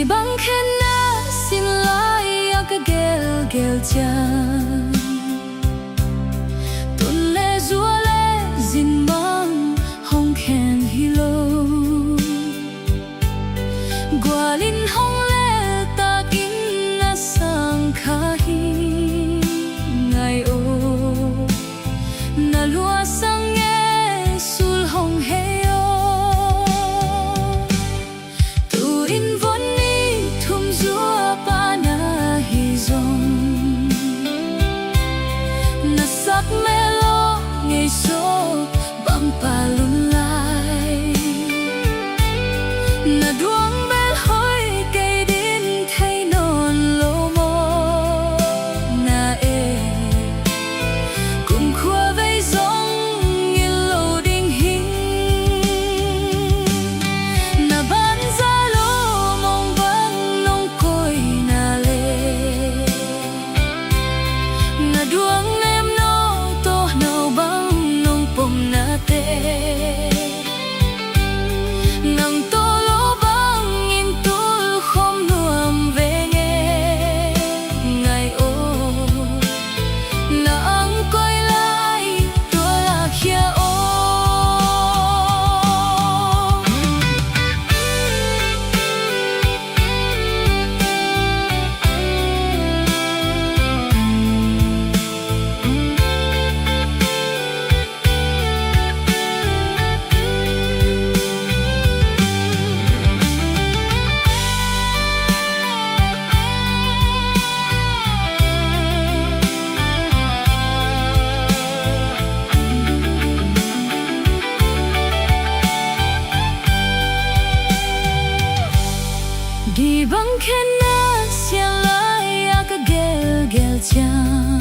bang kena sin lai ka gel gel chan tun le zua le zin mang hong khen hilo gwalin hong le ta kin na sang kha hi ngai o na lua sang nge sul hong he o tu in von ni thum zua pa na hi zong na sak me lo ngai so bam pa lun lai na duang bel hoi cây din thay non lo mo na e cùng khua vây giống như lâu đinh hình na ban ra lo mong vang nông côi na lệ na duang nem no to nâu bang nông pom na te nang to lo bang in tul khom nuam ve nge ngai o na ang koi lai to la khia o Di bang kena siang lai ka gel gel chan